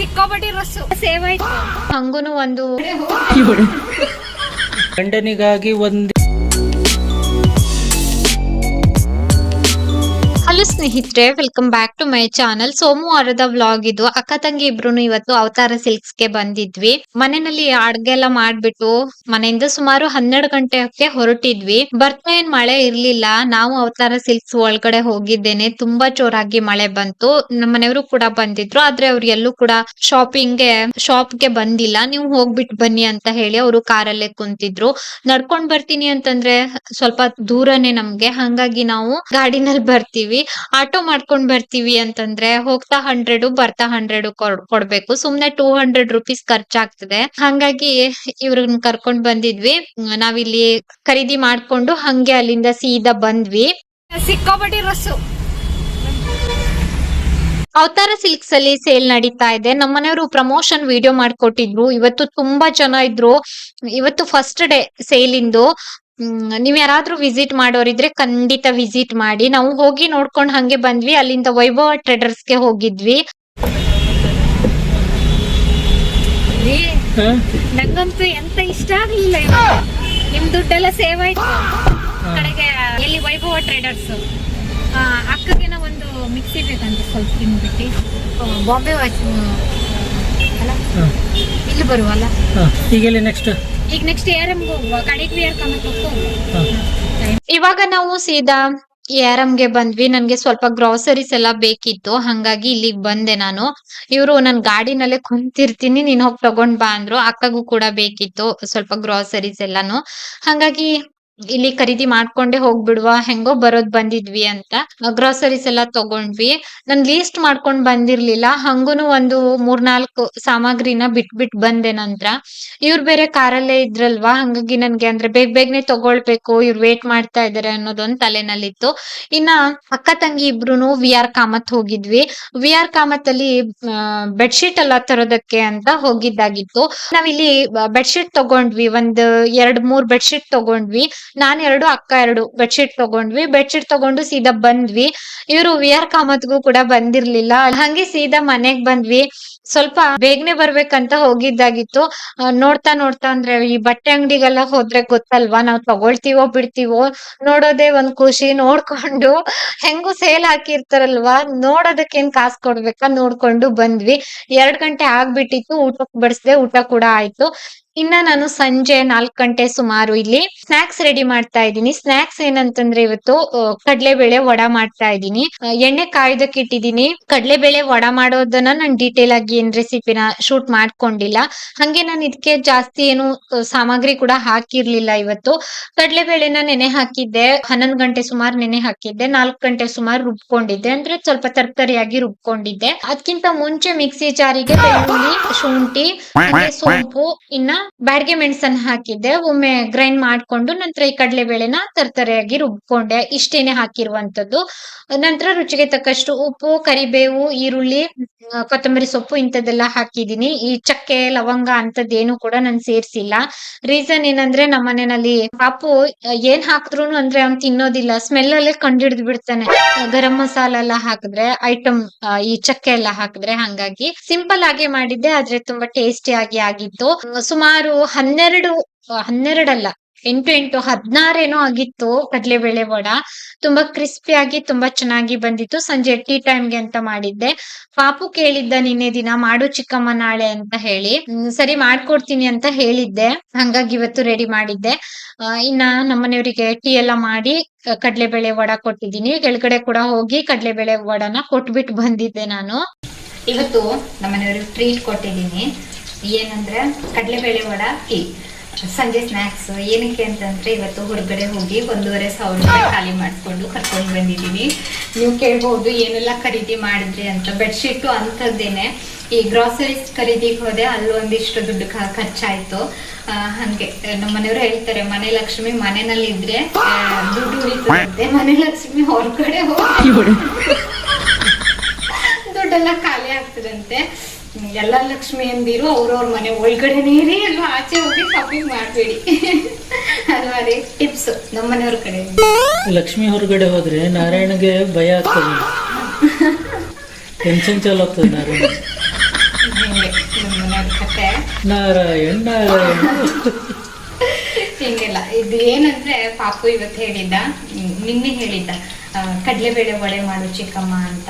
ಸಿಕ್ಕಾಪಟ್ಟಿ rush save ಆಯ್ತು. ಹಂಗೂನು ಒಂದು ಗಂಡನಿಗಾಗಿ ಒಂದು. ಹಲೋ ಸ್ನೇಹಿತರೆ, welcome back to my channel. ಸೋಮವಾರದ ವ್ಲಾಗ್ ಇದು. ಅಕ್ಕ ತಂಗಿ ಇಬ್ರು ಇವತ್ತು ಅವತಾರ ಸಿಲ್ಕ್ಸ್ ಗೆ ಬಂದಿದ್ವಿ. ಮನೆಯಲ್ಲಿ ಅಡ್ಗೆ ಎಲ್ಲ ಮಾಡ್ಬಿಟ್ಟು ಮನೆಯಿಂದ ಸುಮಾರು 12 ಗಂಟೆಗೆ ಹೊರಟಿದ್ವಿ. ಬರ್ತಾ ಏನ್ ಮಳೆ ಇರ್ಲಿಲ್ಲ. ನಾವು ಅವತಾರ ಸಿಲ್ಕ್ಸ್ ಒಳಗಡೆ ಹೋಗಿದ್ದೇನೆ. ತುಂಬಾ ಜೋರಾಗಿ ಮಳೆ ಬಂತು. ನಮ್ಮ ಮನೆಯವರು ಕೂಡ ಬಂದಿದ್ರು, ಆದ್ರೆ ಅವ್ರು ಎಲ್ಲೂ ಕೂಡ ಶಾಪ್ ಗೆ ಬಂದಿಲ್ಲ. ನೀವು ಹೋಗ್ಬಿಟ್ಟು ಬನ್ನಿ ಅಂತ ಹೇಳಿ ಅವರು ಕಾರಲ್ಲೇ ಕುಂತಿದ್ರು. ನಡ್ಕೊಂಡ್ ಬರ್ತೀನಿ ಅಂತಂದ್ರೆ ಸ್ವಲ್ಪ ದೂರನೇ ನಮ್ಗೆ, ಹಂಗಾಗಿ ನಾವು ಗಾಡಿನಲ್ಲಿ ಬರ್ತೀವಿ. ಆಟೋ ಮಾಡ್ಕೊಂಡ್ ಬರ್ತೀವಿ ಅಂತಂದ್ರೆ ಹೋಗ್ತಾ 100 ಬರ್ತಾ 100 ಕೊಡ್ಬೇಕು. ಸುಮ್ನೆ 200 ರುಪೀಸ್ ಖರ್ಚಾಗ್ತದೆ. ಹಂಗಾಗಿ ಇವ್ರನ್ನ ಕರ್ಕೊಂಡ್ ಬಂದಿದ್ವಿ. ನಾವಿಲ್ಲಿ ಖರೀದಿ ಮಾಡ್ಕೊಂಡು ಹಂಗೆ ಅಲ್ಲಿಂದ ಸೀದಾ ಬಂದ್ವಿ. ಸಿಕ್ಕಾಪಟ್ಟಿ ರಸ್ಸು. ಅವತಾರ ಸಿಲ್ಕ್ಸ್ ಅಲ್ಲಿ ಸೇಲ್ ನಡೀತಾ ಇದೆ. ನಮ್ಮನೆಯವರು ಪ್ರಮೋಷನ್ ವಿಡಿಯೋ ಮಾಡ್ಕೊಟ್ಟಿದ್ರು. ಇವತ್ತು ತುಂಬಾ ಜನ ಇದ್ರು. ಇವತ್ತು ಫಸ್ಟ್ ಡೇ ಸೇಲ್ ಇಂದು. ನೀವ್ ಯಾರಾದ್ರೂ ವಿಸಿಟ್ ಮಾಡೋರಿದ್ರೆ ಖಂಡಿತ ವಿಸಿಟ್ ಮಾಡಿ. ನಾವು ಹೋಗಿ ನೋಡ್ಕೊಂಡ್ ಹಂಗೆ ಬಂದ್ವಿ. ಅಲ್ಲಿಂದ ವೈಭವ ಟ್ರೇಡರ್ಸ್ ಗೆ ಹೋಗಿದ್ವಿ. ನಂಗಂತೂ ಎಂತ ಇಷ್ಟ ಆಗ್ಲಿಲ್ಲ ಇವತ್ತು. ನಿಮ್ ದುಡ್ಡೆಲ್ಲ ಸೇವ್ ಆಯ್ತು. ಕಡೆಗೆ ಎಲ್ಲಿ ವೈಭವ ಟ್ರೇಡರ್ಸ್ ಅಕ್ಕಗೆನ ಒಂದು ಮಿಕ್ಸಿ ಬೇಕಂತ ಸ್ವಲ್ಪ ತಿನ್ಬಿಟ್ಟು ಬಾಂಬೆ ವಾಚ್ ಅಲ್ಲ ಇಲ್ಲಿ ಬರುವಲ್ಲ. ಈಗ ನೆಕ್ಸ್ಟ್ ARM ಹೋಗುವ ಕಡೆಗೆ ವಿಯರ್ ಇವಾಗ ನಾವು ಸೀದಾ ARM ಗೆ ಬಂದ್ವಿ. ನನ್ಗೆ ಸ್ವಲ್ಪ ಗ್ರಾಸರೀಸ್ ಎಲ್ಲ ಬೇಕಿತ್ತು, ಹಂಗಾಗಿ ಇಲ್ಲಿಗೆ ಬಂದೆ ನಾನು. ಇವರು ನನ್ ಗಾಡಿನಲ್ಲೇ ಕುಂತಿರ್ತೀನಿ, ನೀನ್ ಹೋಗಿ ತಗೊಂಡ್ ಬಾ ಅಂದ್ರು. ಅಕ್ಕಗೂ ಕೂಡ ಬೇಕಿತ್ತು ಸ್ವಲ್ಪ ಗ್ರಾಸರೀಸ್ ಎಲ್ಲಾನು, ಹಂಗಾಗಿ ಇಲ್ಲಿ ಖರೀದಿ ಮಾಡ್ಕೊಂಡೆ ಹೋಗ್ಬಿಡುವ, ಹೆಂಗೋ ಬರೋದ್ ಬಂದಿದ್ವಿ ಅಂತ ಗ್ರಾಸರೀಸ್ ಎಲ್ಲ ತಗೊಂಡ್ವಿ. ನನ್ ಲೀಸ್ಟ್ ಮಾಡ್ಕೊಂಡ್ ಬಂದಿರ್ಲಿಲ್ಲ, ಹಂಗೂನು ಒಂದು 3-4 ಸಾಮಗ್ರಿನ ಬಿಟ್ ಬಂದೆ. ನಂತರ ಇವ್ರು ಬೇರೆ ಕಾರಲ್ಲೇ ಇದ್ರಲ್ವಾ, ಹಂಗಾಗಿ ನನ್ಗೆ ಅಂದ್ರೆ ಬೇಗನೆ ತಗೊಳ್ಬೇಕು, ಇವ್ರು ವೇಟ್ ಮಾಡ್ತಾ ಇದಾರೆ ಅನ್ನೋದೊಂದ್ ತಲೆನಲ್ಲಿತ್ತು. ಇನ್ನ ಅಕ್ಕ ತಂಗಿ ಇಬ್ರುನು VR ಕಾಮತ್ ಹೋಗಿದ್ವಿ. VR ಕಾಮತ್ ಅಲ್ಲಿ ಬೆಡ್ಶೀಟ್ ಎಲ್ಲ ತರೋದಕ್ಕೆ ಅಂತ ಹೋಗಿದ್ದಾಗಿತ್ತು. ನಾವಿಲ್ಲಿ ಬೆಡ್ಶೀಟ್ ತಗೊಂಡ್ವಿ, ಒಂದ್ 2-3 ಬೆಡ್ಶೀಟ್ ತಗೊಂಡ್ವಿ. ನಾನ್ 2, ಅಕ್ಕ 2 ಬೆಡ್ಶೀಟ್ ತಗೊಂಡ್ವಿ. ಬೆಡ್ಶೀಟ್ ತಗೊಂಡು ಸೀದಾ ಬಂದ್ವಿ. ಇವರು VR ಕಾಮತ್ಗೂ ಕೂಡ ಬಂದಿರ್ಲಿಲ್ಲ. ಹಂಗೆ ಸೀದಾ ಮನೆಗ್ ಬಂದ್ವಿ. ಸ್ವಲ್ಪ ಬೇಗನೆ ಬರ್ಬೇಕಂತ ಹೋಗಿದ್ದಾಗಿತ್ತು. ನೋಡ್ತಾ ಅಂದ್ರೆ ಈ ಬಟ್ಟೆ ಅಂಗಡಿಗೆಲ್ಲ ಹೋದ್ರೆ ಗೊತ್ತಲ್ವಾ, ನಾವ್ ತಗೊಳ್ತೀವೋ ಬಿಡ್ತೀವೋ ನೋಡೋದೇ ಒಂದ್ ಖುಷಿ. ನೋಡ್ಕೊಂಡು ಹೆಂಗು ಸೇಲ್ ಹಾಕಿರ್ತಾರಲ್ವಾ, ನೋಡೋದಕ್ಕೇನ್ ಕಾಸು ಕೊಡ್ಬೇಕಾ, ನೋಡ್ಕೊಂಡು ಬಂದ್ವಿ. 2 ಗಂಟೆ ಆಗ್ಬಿಟ್ಟಿತ್ತು. ಊಟಕ್ ಬಡಿಸ್ದೆ, ಊಟ ಕೂಡ ಆಯ್ತು. ಇನ್ನ ನಾನು ಸಂಜೆ 4 ಗಂಟೆ ಸುಮಾರು ಇಲ್ಲಿ ಸ್ನಾಕ್ಸ್ ರೆಡಿ ಮಾಡ್ತಾ ಇದ್ದೀನಿ. ಸ್ನಾಕ್ಸ್ ಏನಂತಂದ್ರೆ ಇವತ್ತು ಕಡ್ಲೆಬೇಳೆ ವಡ ಮಾಡ್ತಾ ಇದ್ದೀನಿ. ಎಣ್ಣೆ ಕಾಯ್ದಕ್ಕೆ ಇಟ್ಟಿದ್ದೀನಿ. ಕಡ್ಲೆಬೇಳೆ ವಡ ಮಾಡೋದನ್ನ ನಾನು ಡೀಟೇಲ್ ಆಗಿ ಏನ್ ರೆಸಿಪಿನ ಶೂಟ್ ಮಾಡ್ಕೊಂಡಿಲ್ಲ. ಹಂಗೆ ನಾನು ಇದಕ್ಕೆ ಜಾಸ್ತಿ ಏನು ಸಾಮಗ್ರಿ ಕೂಡ ಹಾಕಿರ್ಲಿಲ್ಲ. ಇವತ್ತು ಕಡ್ಲೆಬೇಳೆನ ನೆನೆ ಹಾಕಿದ್ದೆ, 11 ಗಂಟೆ ಸುಮಾರು ನೆನೆ ಹಾಕಿದ್ದೆ. 4 ಗಂಟೆ ಸುಮಾರು ರುಬ್ಕೊಂಡಿದ್ದೆ, ಅಂದ್ರೆ ಸ್ವಲ್ಪ ತರ್ತರಿಯಾಗಿ ರುಬ್ಕೊಂಡಿದ್ದೆ. ಅದಕ್ಕಿಂತ ಮುಂಚೆ ಮಿಕ್ಸಿ ಜಾರಿಗೆ ಬೆಳ್ಳುಳ್ಳಿ, ಶುಂಠಿ, ಹಾಗೆ ಸೋಂಪು, ಇನ್ನ ಬ್ಯಾಡ್ಗೆ ಮೆಣಸನ್ನ ಹಾಕಿದ್ದೆ. ಒಮ್ಮೆ ಗ್ರೈಂಡ್ ಮಾಡ್ಕೊಂಡು ನಂತರ ಈ ಕಡಲೆಬೇಳೆನ ತರ್ತರೆಯಾಗಿ ರುಬ್ಕೊಂಡೆ. ಇಷ್ಟೇನೆ ಹಾಕಿರುವಂತದ್ದು. ನಂತರ ರುಚಿಗೆ ತಕ್ಕಷ್ಟು ಉಪ್ಪು, ಕರಿಬೇವು, ಈರುಳ್ಳಿ, ಕೊತ್ತಂಬರಿ ಸೊಪ್ಪು ಇಂಥದ್ದೆಲ್ಲ ಹಾಕಿದೀನಿ. ಈ ಚಕ್ಕೆ, ಲವಂಗ ಅಂತದ್ದೇನು ಕೂಡ ನಾನು ಸೇರ್ಸಿಲ್ಲ. ರೀಸನ್ ಏನಂದ್ರೆ ನಮ್ಮ ಮನೆಯಲ್ಲಿ ಪಾಪು ಏನ್ ಹಾಕಿದ್ರು ಅಂದ್ರೆ ಅವ್ನ್ ತಿನ್ನೋದಿಲ್ಲ, ಸ್ಮೆಲ್ ಅಲ್ಲೇ ಕಂಡಿಡ್ದು ಬಿಡ್ತಾನೆ. ಗರಂ ಮಸಾಲ ಎಲ್ಲ ಹಾಕಿದ್ರೆ, ಐಟಮ್ ಈ ಚಕ್ಕೆ ಎಲ್ಲ ಹಾಕಿದ್ರೆ. ಹಂಗಾಗಿ ಸಿಂಪಲ್ ಆಗಿ ಮಾಡಿದ್ದೆ, ಆದ್ರೆ ತುಂಬಾ ಟೇಸ್ಟಿ ಆಗಿ ಆಗಿತ್ತು. ಸುಮಾರು 12 ಅಲ್ಲ 8 16 ಏನೋ ಆಗಿತ್ತು ಕಡ್ಲೆಬೇಳೆ ವಡ. ತುಂಬಾ ಕ್ರಿಸ್ಪಿ ಆಗಿ ತುಂಬಾ ಚೆನ್ನಾಗಿ ಬಂದಿತ್ತು. ಸಂಜೆ ಟೀ ಟೈಮ್ಗೆ ಅಂತ ಮಾಡಿದ್ದೆ. ಪಾಪು ಕೇಳಿದ್ದ ನಿನ್ನೆ ದಿನ ಮಾಡು ಚಿಕ್ಕಮ್ಮ ನಾಳೆ ಅಂತ ಹೇಳಿ, ಸರಿ ಮಾಡ್ಕೊಡ್ತೀನಿ ಅಂತ ಹೇಳಿದ್ದೆ. ಹಂಗಾಗಿ ಇವತ್ತು ರೆಡಿ ಮಾಡಿದ್ದೆ. ಇನ್ನ ನಮ್ಮನೆಯವರಿಗೆ ಟೀ ಎಲ್ಲ ಮಾಡಿ ಕಡ್ಲೆಬೇಳೆ ವಡ ಕೊಟ್ಟಿದ್ದೀನಿ. ಕೆಳಗಡೆ ಕೂಡ ಹೋಗಿ ಕಡ್ಲೆಬೇಳೆ ವಡನ ಕೊಟ್ಬಿಟ್ಟು ಬಂದಿದ್ದೆ ನಾನು. ಇವತ್ತು ನಮ್ಮನೆಯವ್ರಿಗೆ ಟ್ರೀಟ್ ಕೊಟ್ಟಿದ್ದೀನಿ. ಏನಂದ್ರೆ ಕಡಲೆಬೇಳೆ ವಡ, ಟೀ, ಸಂಜೆ ಸ್ನಾಕ್ಸ್. ಏನಕ್ಕೆ ಅಂತಂದ್ರೆ ಇವತ್ತು ಹೊರಗಡೆ ಹೋಗಿ 1,500 ರೂಪಾಯಿ ಖಾಲಿ ಮಾಡಿಸ್ಕೊಂಡು ಕರ್ಕೊಂಡು ಬಂದಿದ್ದೀನಿ. ನೀವು ಕೇಳ್ಬಹುದು ಏನೆಲ್ಲ ಖರೀದಿ ಮಾಡಿದ್ರಿ ಅಂತ. ಬೆಡ್ಶೀಟು ಅಂಥದ್ದೇನೆ. ಈ ಗ್ರಾಸರೀಸ್ ಖರೀದಿಗೆ ಹೋದೆ, ಅಲ್ಲೊಂದಿಷ್ಟು ದುಡ್ಡು ಖರ್ಚಾಯ್ತು. ಹಂಗೆ ನಮ್ಮ ಮನೆಯವರು ಹೇಳ್ತಾರೆ, ಮನೆ ಲಕ್ಷ್ಮಿ ಮನೆಯಲ್ಲಿ ಇದ್ರೆ ದುಡ್ಡು ಉಳಿತದೆ, ಮನೆ ಲಕ್ಷ್ಮಿ ಹೊರಗಡೆ ಹೋಗಿ ದುಡ್ಡೆಲ್ಲ ಖಾಲಿ ಆಗ್ತದಂತೆ. ಎಲ್ಲ ಲಕ್ಷ್ಮಿ ಅಂದಿರು ಅವ್ರವ್ರ ಮನೆ ಒಳಗಡೆನೇ ಇರಿ, ಅಲ್ವಾ ಆಚೆ ಹೋಗಿ ಶಾಪಿಂಗ್ ಮಾಡಬೇಡಿ ಅಲ್ವಾ ರೀ. ಟಿಪ್ಸ್ ನಮ್ಮ ಮನೆಯವ್ರ ಕಡೆ. ಲಕ್ಷ್ಮಿ ಹೊರಗಡೆ ಹೋದ್ರೆ ನಾರಾಯಣಗೆ ಭಯ ಆಗ್ತದೆ, ಟೆನ್ಷನ್ ಚಾಲು ಆಗ್ತದೆ ನಾರಾಯಣ. ನಾರಾಯಣ್ ನಾರಾಯಣ್. ಹಿಂಗೆಲ್ಲ ಇದು ಏನಂದ್ರೆ ಪಾಪು ಇವತ್ತು ಹೇಳಿದ್ದ, ನಿನ್ನೆ ಹೇಳಿದ್ದ ಕಡಲೆಬೇಳೆ ವಡೆ ಮಾಡು ಚಿಕ್ಕಮ್ಮ ಅಂತ.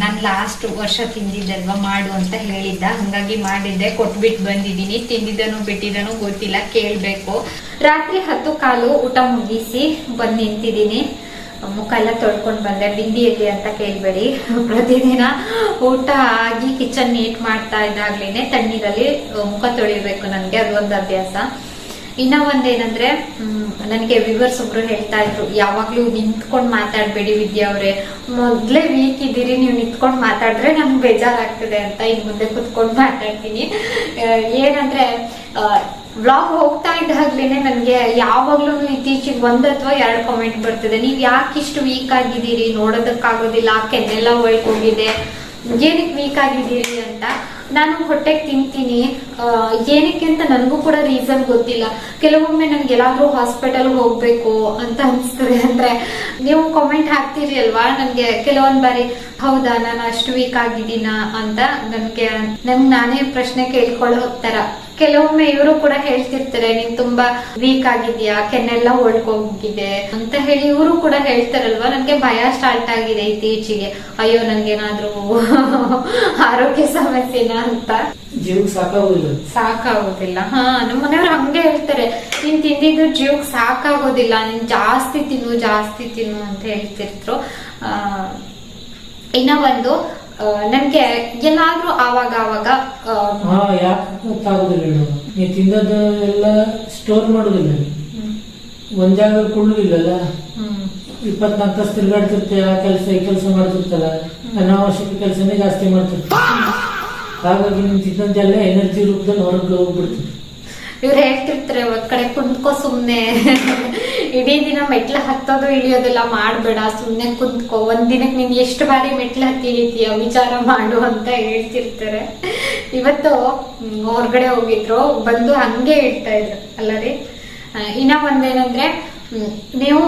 ನಾನು ಲಾಸ್ಟ್ ವರ್ಷ ತಿಂದಿದ್ದಲ್ವಾ ಮಾಡು ಅಂತ ಹೇಳಿದ್ದ, ಹಂಗಾಗಿ ಮಾಡಿದ್ದೆ, ಕೊಟ್ಬಿಟ್ಟು ಬಂದಿದ್ದೀನಿ. ತಿಂದಿದ್ದನು ಬಿಟ್ಟಿದ್ದನು ಗೊತ್ತಿಲ್ಲ, ಕೇಳಬೇಕು. ರಾತ್ರಿ 10:15 ಊಟ ಮುಗಿಸಿ ಬಂದು ನಿಂತಿದ್ದೀನಿ. ಮುಖ ಎಲ್ಲ ತೊಳ್ಕೊಂಡು ಬಂದೆ. ಬಿಂದಿ ಎಲ್ಲಿ ಅಂತ ಕೇಳಬೇಡಿ, ಪ್ರತಿದಿನ ಊಟ ಆಗಿ ಕಿಚನ್ ನೀಟ್ ಮಾಡ್ತಾ ಇದ್ದಾಗ್ಲೇನೆ ತಣ್ಣೀರಲ್ಲಿ ಮುಖ ತೊಳಿಬೇಕು ನನಗೆ, ಅದೊಂದು ಅಭ್ಯಾಸ. ಇನ್ನ ಒಂದೇನಂದ್ರೆ ನನಗೆ ವಿವರ್ಸ್ ಒಬ್ರು ಹೇಳ್ತಾ ಇದ್ರು, ಯಾವಾಗ್ಲೂ ನಿಂತ್ಕೊಂಡು ಮಾತಾಡ್ಬೇಡಿ ವಿದ್ಯಾ ಅವ್ರೆ, ಮೊದ್ಲೇ ವೀಕ್ ಇದ್ದೀರಿ, ನೀವು ನಿಂತ್ಕೊಂಡು ಮಾತಾಡಿದ್ರೆ ನಮ್ಗೆ ಬೇಜಾರಾಗ್ತದೆ ಅಂತ. ಇನ್ ಮುಂದೆ ಕುತ್ಕೊಂಡು ಮಾತಾಡ್ತೀನಿ. ಏನಂದ್ರೆ ವ್ಲಾಗ್ ಹೋಗ್ತಾ ಇದ್ದಾಗ್ಲೇನೆ ನನ್ಗೆ ಯಾವಾಗ್ಲೂ ಇತ್ತೀಚೆಗೆ 1 ಅಥವಾ 2 ಕಾಮೆಂಟ್ ಬರ್ತದೆ, ನೀವ್ ಯಾಕೆ ಇಷ್ಟು ವೀಕ್ ಆಗಿದ್ದೀರಿ, ನೋಡೋದಕ್ಕಾಗೋದಿಲ್ಲ, ಕೆನ್ನೆಲ್ಲ ಹೋಗಿದೆ, ಏನಕ್ಕೆ ವೀಕ್ ಆಗಿದ್ದೀರಿ ಅಂತ. ನಾನು ಹೊಟ್ಟೆಗೆ ತಿಂತೀನಿ, ಏನಕ್ಕೆ ಅಂತ ನನಗೂ ಕೂಡ ರೀಸನ್ ಗೊತ್ತಿಲ್ಲ. ಕೆಲವೊಮ್ಮೆ ನನ್ಗೆ ಎಲ್ಲಾದ್ರೂ ಹಾಸ್ಪಿಟಲ್ ಹೋಗ್ಬೇಕು ಅಂತ ಅನ್ಸ್ತದೆ. ಅಂದ್ರೆ ನೀವು ಕಾಮೆಂಟ್ ಹಾಕ್ತೀರಿ ಅಲ್ವಾ, ನನ್ಗೆ ಕೆಲವೊಂದ್ ಬಾರಿ ಹೌದಾ ನಾನು ಅಷ್ಟು ವೀಕ್ ಆಗಿದ್ದೀನ ಅಂತ ನನ್ಗೆ ನಾನೇ ಪ್ರಶ್ನೆ ಕೇಳ್ಕೊಳ್ಳೋ ಹೋಗ್ತಾರ. ಕೆಲವೊಮ್ಮೆ ಇವರು ಕೂಡ ಹೇಳ್ತಿರ್ತಾರೆ, ನೀನ್ ತುಂಬಾ ವೀಕ್ ಆಗಿದ್ಯಾ, ಕೆನ್ನೆಲ್ಲ ಹೋಗಿದೆ ಅಂತ ಹೇಳಿ ಇವರು ಕೂಡ ಹೇಳ್ತಾರಲ್ವಾ. ನನ್ಗೆ ಭಯ ಸ್ಟಾರ್ಟ್ ಆಗಿದೆ ಇತ್ತೀಚೆಗೆ, ಅಯ್ಯೋ ನನ್ಗೇನಾದ್ರೂ ಆರೋಗ್ಯ ಸಮಸ್ಯೆನಾ ಅಂತ. ಜೀವಕ್ಕೆ ಸಾಕಾಗೋದಿಲ್ಲ. ನಮ್ಮ ಮನೆಯವ್ರು ಹಂಗೆ ಹೇಳ್ತಾರೆ, ನೀನ್ ತಿಂದಿದ್ದು ಜೀವಕ್ಕೆ ಸಾಕಾಗೋದಿಲ್ಲ, ನೀನ್ ಜಾಸ್ತಿ ತಿನ್ನು ಅಂತ ಹೇಳ್ತಿರ್ದ್ರು. ಇನ್ನ ಒಂದು ನನ್ಗೆ ಏನಾದ್ರೂ ಆವಾಗ ಯಾಕೆ ಗೊತ್ತಾಗೋದಿಲ್ಲ, ನೀವು ತಿಂದದ್ದು ಎಲ್ಲ ಸ್ಟೋರ್ ಮಾಡೋದಿಲ್ಲ, ಒಂದ್ ಜಾಗ ಕೊಳ್ಳುದಿಲ್ಲಲ್ಲ, 24 ತಾಸು ತಿರ್ಗಾಡ್ತಿರ್ತೆ, ಆ ಕೆಲಸ ಈ ಕೆಲಸ ಮಾಡ್ತಿರ್ತಲ್ಲ, ಅನಾವಶ್ಯಕ ಕೆಲಸನೇ ಜಾಸ್ತಿ ಮಾಡ್ತಿರ್ತ. ಹಾಗಾಗಿ ನೀವು ತಿಂದದ್ದೆಲ್ಲ ಎನರ್ಜಿ ರೂಪದಲ್ಲಿ ಹೊರಗೆ ಹೋಗ್ಬಿಡ್ತೀವಿ. ಇವ್ರು ಹೇಳ್ತಿರ್ತಾರೆ, ಒಂದ್ ಕಡೆ ಕುಂತ್ಕೋ ಸುಮ್ನೆ, ಇಡೀ ದಿನ ಮೆಟ್ಲ ಹತ್ತೋದು ಇಳಿಯೋದೆಲ್ಲ ಮಾಡ್ಬೇಡ, ಸುಮ್ನೆ ಕುಂತ್ಕೋ, ಒಂದ್ ದಿನಕ್ಕೆ ನೀನ್ ಎಷ್ಟು ಬಾರಿ ಮೆಟ್ಲ ಹತ್ತಿಳಿತೀಯ ವಿಚಾರ ಮಾಡು ಅಂತ ಹೇಳ್ತಿರ್ತಾರೆ. ಇವತ್ತು ಹೊರಗಡೆ ಹೋಗಿದ್ರು, ಬಂದು ಹಂಗೆ ಹೇಳ್ತಾ ಇದ್ರು ಅಲ್ಲ ರೀ. ಇನ್ನ ಒಂದೇನಂದ್ರೆ, ನೀವು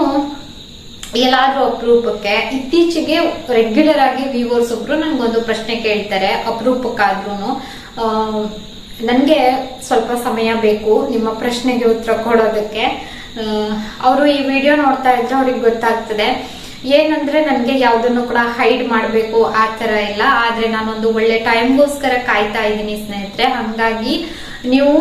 ಎಲ್ಲಾದ್ರೂ ಅಪರೂಪಕ್ಕೆ, ಇತ್ತೀಚೆಗೆ ರೆಗ್ಯುಲರ್ ಆಗಿ ವ್ಯೂವರ್ಸ್ ಒಬ್ರು ನನ್ಗೊಂದು ಪ್ರಶ್ನೆ ಕೇಳ್ತಾರೆ, ಅಪರೂಪಕ್ಕಾದ್ರೂ ನನ್ಗೆ ಸ್ವಲ್ಪ ಸಮಯ ಬೇಕು ನಿಮ್ಮ ಪ್ರಶ್ನೆಗೆ ಉತ್ತರ ಕೊಡೋದಕ್ಕೆ. ಅವರು ಈ ವಿಡಿಯೋ ನೋಡ್ತಾ ಇದ್ರೆ ಅವ್ರಿಗೆ ಗೊತ್ತಾಗ್ತದೆ. ಏನಂದ್ರೆ ನನ್ಗೆ ಯಾವ್ದನ್ನು ಕೂಡ ಹೈಡ್ ಮಾಡ್ಬೇಕು ಆ ತರ ಇಲ್ಲ, ಆದ್ರೆ ನಾನೊಂದು ಒಳ್ಳೆ ಟೈಮ್ಗೋಸ್ಕರ ಕಾಯ್ತಾ ಇದ್ದೀನಿ ಸ್ನೇಹಿತರೆ. ಹಂಗಾಗಿ ನೀವು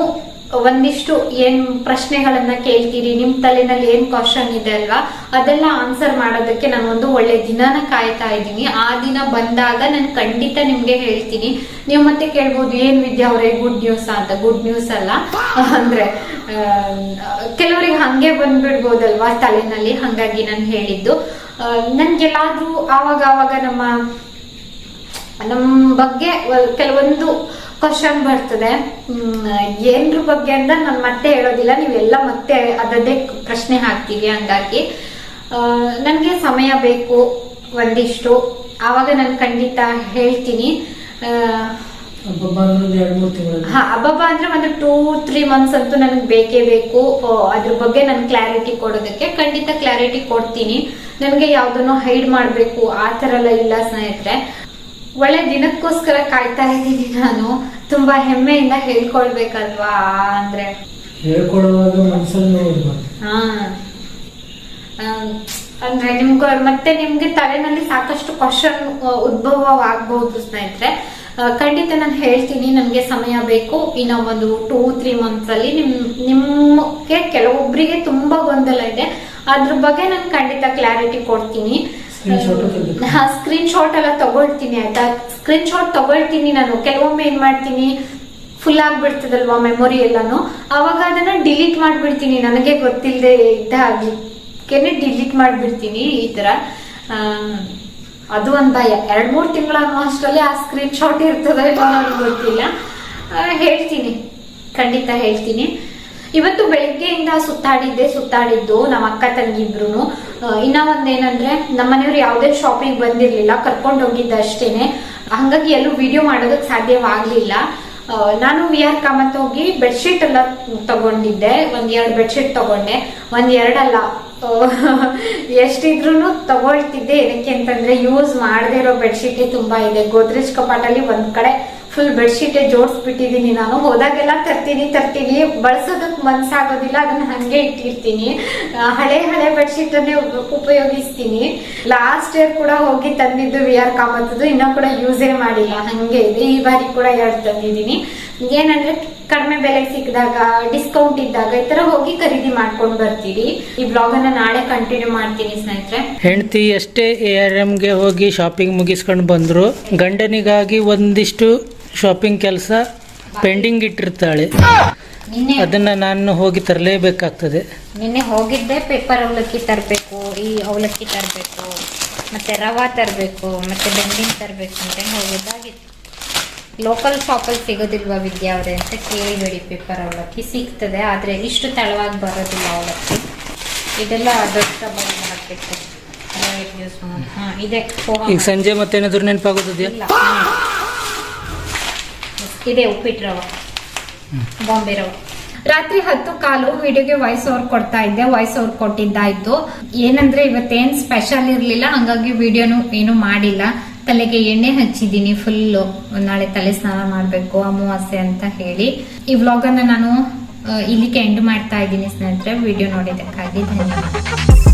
ಒಂದಿಷ್ಟು ಏನ್ ಪ್ರಶ್ನೆಗಳನ್ನ ಕೇಳ್ತೀರಿ, ನಿಮ್ ತಲೆನಲ್ಲಿ ಏನ್ ಕ್ವಶನ್ ಇದೆ ಅಲ್ವಾ, ಅದೆಲ್ಲ ಆನ್ಸರ್ ಮಾಡೋದಕ್ಕೆ ನಾನು ಒಂದು ಒಳ್ಳೆ ದಿನನ ಕಾಯ್ತಾ ಇದ್ದೀನಿ. ಆ ದಿನ ಬಂದಾಗ ನಾನು ಖಂಡಿತ ನಿಮ್ಗೆ ಹೇಳ್ತೀನಿ. ನೀವು ಮತ್ತೆ ಕೇಳ್ಬೋದು, ಏನ್ ವಿದ್ಯಾ ಅವರೇ ಗುಡ್ ನ್ಯೂಸ್ ಅಂತ. ಗುಡ್ ನ್ಯೂಸ್ ಅಲ್ಲ, ಅಂದ್ರೆ ಕೆಲವರಿಗೆ ಹಂಗೆ ಬಂದ್ಬಿಡ್ಬೋದಲ್ವಾ ತಲೆನಲ್ಲಿ, ಹಂಗಾಗಿ ನಾನು ಹೇಳಿದ್ದು. ನನ್ಗೆಲ್ಲಾದ್ರೂ ಆವಾಗ ನಮ್ಮ ಬಗ್ಗೆ ಕೆಲವೊಂದು ಕ್ವಶನ್ ಬರ್ತದೆ, ಏನ್ರ ಬಗ್ಗೆ ಅಂತ ನಾನು ಮತ್ತೆ ಹೇಳೋದಿಲ್ಲ, ನೀವೆಲ್ಲ ಮತ್ತೆ ಅದದೇ ಪ್ರಶ್ನೆ ಹಾಕ್ತೀವಿ. ಹಂಗಾಗಿ ನನ್ಗೆ ಸಮಯ ಬೇಕು ಒಂದಿಷ್ಟು, ಆವಾಗ ನಾನು ಖಂಡಿತ ಹೇಳ್ತೀನಿ. ಹಬ್ಬ ಅಂದ್ರೆ ಒಂದು 2-3 ಮಂತ್ಸ್ ಅಂತೂ ನನಗೆ ಬೇಕೇ ಬೇಕು. ಅದ್ರ ಬಗ್ಗೆ ನಾನು ಕ್ಲಾರಿಟಿ ಕೊಡೋದಕ್ಕೆ ಖಂಡಿತ ಕ್ಲಾರಿಟಿ ಕೊಡ್ತೀನಿ. ನನಗೆ ಯಾವ್ದನ್ನು ಹೈಡ್ ಮಾಡ್ಬೇಕು ಆ ತರ ಎಲ್ಲ ಇಲ್ಲ ಸ್ನೇಹಿತರೆ. ಒಳ್ಳೆ ದಿನಕ್ಕೋಸ್ಕರ ಕಾಯ್ತಾ ಇದ್ದೀನಿ ನಾನು. ತುಂಬಾ ಹೆಮ್ಮೆಯಿಂದ ಹೇಳ್ಕೊಳ್ಬೇಕಲ್ವಾ, ಅಂದ್ರೆ ಹೇಳ್ಕೊಳ್ಳುವಾಗ ಮನಸ್ಸಲ್ಲಿ ಅಂದ್ರೆ ಮತ್ತೆ ನಿಮ್ಗೆ ತಲೆನಲ್ಲಿ ಸಾಕಷ್ಟು ಕ್ವಶನ್ ಉದ್ಭವವಾಗಬಹುದು ಸ್ನೇಹಿತರೆ. ಖಂಡಿತ ನಾನು ಹೇಳ್ತೀನಿ, ನನ್ಗೆ ಸಮಯ ಬೇಕು. ಇನ್ನ ಒಂದು 2-3 ಮಂತ್ಸ್ ಅಲ್ಲಿ ನಿಮ್ಗೆ ಕೆಲವೊಬ್ಬರಿಗೆ ತುಂಬಾ ಗೊಂದಲ ಇದೆ, ಅದ್ರ ಬಗ್ಗೆ ನಾನು ಖಂಡಿತ ಕ್ಲಾರಿಟಿ ಕೊಡ್ತೀನಿ. ಸ್ಕ್ರೀನ್ ಶಾಟ್ ಎಲ್ಲ ತಗೊಳ್ತೀನಿ ಆಯ್ತಾ. ಸ್ಕ್ರೀನ್ ಶಾಟ್ ತಗೊಳ್ತೀನಿ ನಾನು. ಕೆಲವೊಮ್ಮೆ ಏನ್ ಮಾಡ್ತೀನಿ, ಫುಲ್ ಆಗ್ಬಿಡ್ತದಲ್ವಾ ಮೆಮೊರಿ ಎಲ್ಲಾನು, ಅವಾಗ ಅದನ್ನ ಡಿಲೀಟ್ ಮಾಡ್ಬಿಡ್ತೀನಿ. ನನಗೆ ಗೊತ್ತಿಲ್ಲದೆ ಇದ್ದಾಗೇನೆ ಡಿಲೀಟ್ ಮಾಡ್ಬಿಡ್ತೀನಿ ಈ ತರ. ಅದು ಒಂದ್ ಭಯ. 2-3 ತಿಂಗಳ ಅಷ್ಟರಲ್ಲಿ ಆ ಸ್ಕ್ರೀನ್ ಶಾಟ್ ಇರ್ತದ ಇಲ್ಲ ನನಗೆ ಗೊತ್ತಿಲ್ಲ. ಹೇಳ್ತೀನಿ, ಖಂಡಿತ ಹೇಳ್ತೀನಿ. ಇವತ್ತು ಬೆಳಿಗ್ಗೆಯಿಂದ ಸುತ್ತಾಡಿದ್ದು ನಮ್ಮ ಅಕ್ಕ ತಂಗಿ ಇಬ್ರು. ಇನ್ನ ಒಂದೇನಂದ್ರೆ, ನಮ್ಮನೆಯವ್ರು ಯಾವ್ದೇ ಶಾಪಿಂಗ್ ಬಂದಿರ್ಲಿಲ್ಲ, ಕರ್ಕೊಂಡು ಹೋಗಿದ್ದ ಅಷ್ಟೇನೆ. ಹಂಗಾಗಿ ಎಲ್ಲೂ ವಿಡಿಯೋ ಮಾಡೋದಕ್ ಸಾಧ್ಯವಾಗ್ಲಿಲ್ಲ. ನಾನು VR ಕಾಮತ್ ಹೋಗಿ ಬೆಡ್ಶೀಟ್ ಎಲ್ಲ ತಗೊಂಡಿದ್ದೆ. 1-2 ಬೆಡ್ಶೀಟ್ ತಗೊಂಡೆ. 1-2 ಅಲ್ಲ, ಎಷ್ಟಿದ್ರು ತಗೊಳ್ತಿದ್ದೆ. ಏನಕ್ಕೆ ಅಂತಂದ್ರೆ ಯೂಸ್ ಮಾಡದೇ ಇರೋ ಬೆಡ್ಶೀಟ್ ತುಂಬಾ ಇದೆ. ಗೋದ್ರೇಜ್ ಕಪಾಟಲ್ಲಿ ಒಂದ್ ಕಡೆ ಫುಲ್ ಬೆಡ್ಶೀಟ್ ಜೋಡಿಸ್ಬಿಟ್ಟಿದೀನಿ. ನಾನು ಹೋದಾಗೆಲ್ಲ ತರ್ತೀನಿ ಬಳಸೋದಕ್ ಮನ್ಸಾಗೋದಿಲ್ಲ, ಅದನ್ನ ಹಂಗೆ ಇಟ್ಟಿರ್ತೀನಿ. ಹಳೆ ಬೆಡ್ಶೀಟ್ ಅನ್ನೇ ಉಪಯೋಗಿಸ್ತೀನಿ. ಲಾಸ್ಟ್ ಇಯರ್ ಕೂಡ ಹೋಗಿ ತಂದಿದ್ದು VR ಕಾಮತ್ತದು ಇನ್ನೂ ಕೂಡ ಯೂಸೇ ಮಾಡಿಲ್ಲ, ಹಂಗೆ ಇದೆ. ಈ ಬಾರಿ ಕೂಡ 2 ತಂದಿದ್ದೀನಿ. ಏನಂದ್ರೆ ಕಡಿಮೆ ಬೆಲೆಗೆ ಸಿಕ್ಕಿದಾಗ, ಡಿಸ್ಕೌಂಟ್ ಇದ್ದಾಗ ಈ ತರ ಹೋಗಿ ಖರೀದಿ ಮಾಡ್ಕೊಂಡು ಬರ್ತೀವಿ. ಈ ಬ್ಲಾಗ್ ಅನ್ನ ನಾಳೆ ಕಂಟಿನ್ಯೂ ಮಾಡ್ತೀನಿ ಸ್ನೇಹಿತರೆ. ಹೆಂಡತಿ ಎಷ್ಟೇ ARMಗೆ ಹೋಗಿ ಶಾಪಿಂಗ್ ಮುಗಿಸ್ಕೊಂಡು ಬಂದ್ರು, ಗಂಡನಿಗಾಗಿ ಒಂದಿಷ್ಟು ಶಾಪಿಂಗ್ ಕೆಲಸ ಪೆಂಡಿಂಗ್ ಇಟ್ಟಿರ್ತಾಳೆ. ಅದನ್ನ ನಾನು ಹೋಗಿ ತರಲೇಬೇಕಾಗ್ತದೆ. ನಿನ್ನೆ ಹೋಗಿದ್ದೆ ಪೇಪರ್ ಅವಲಕ್ಕಿ ತರಬೇಕು, ಈ ಅವಲಕ್ಕಿ ತರಬೇಕು, ಮತ್ತೆ ರವಾ ತರಬೇಕು, ಮತ್ತೆ ಬೆಂಡಿಂಗ್ ತರಬೇಕು ಅಂತ ಹೋಗೋದಾಗಿತ್ತು. ಲೋಕಲ್ ಶಾಪಲ್ಲಿ ಸಿಗೋದಿಲ್ವಾ ವಿದ್ಯಾ ಅವರೇ ಅಂತ ಕೇಳಿಬೇಡಿ. ಪೇಪರ್ ಅವಲಕ್ಕಿ ಸಿಗ್ತದೆ, ಆದರೆ ಇಷ್ಟು ತೆಳುವಾಗಿ ಬರೋದಿಲ್ಲ ಅವಲಕ್ಕಿ. ಇದೆಲ್ಲ ದೊಡ್ಡ ಡಬ್ಬದಲ್ಲಿ ಹಾಕಬೇಕು. ಇದೆ ಈಗ ಸಂಜೆ ಮತ್ತೇನಾದ್ರು ನೆನಪಾಗೋದಿದೆಯಾ? ಇದೆ ಉಪ್ಪಿಟ್ಟು ರವ, ಬಾಂಬೆ ರವ. ರಾತ್ರಿ 10:15 ವಿಡಿಯೋಗೆ ವಾಯ್ಸ್ ಓವರ್ ಕೊಡ್ತಾ ಇದ್ದೆ. ವಾಯ್ಸ್ ಓವರ್ ಕೊಟ್ಟಿದ್ದಾಯ್ತು. ಏನಂದ್ರೆ ಇವತ್ತೇನ್ ಸ್ಪೆಷಲ್ ಇರ್ಲಿಲ್ಲ, ಹಂಗಾಗಿ ವಿಡಿಯೋನು ಏನು ಮಾಡಿಲ್ಲ. ತಲೆಗೆ ಎಣ್ಣೆ ಹಚ್ಚಿದ್ದೀನಿ ಫುಲ್ಲು. ನಾಳೆ ತಲೆ ಸ್ನಾನ ಮಾಡ್ಬೇಕು ಅಮಾವಾಸ್ಯೆ ಅಂತ ಹೇಳಿ. ಈ ವ್ಲಾಗ್ ಅನ್ನ ನಾನು ಇಲ್ಲಿಗೆ ಎಂಡ್ ಮಾಡ್ತಾ ಇದ್ದೀನಿ ಸ್ನೇಹಿತರೆ. ವಿಡಿಯೋ ನೋಡಿದ್ದಕ್ಕಾಗಿ ಧನ್ಯವಾದ.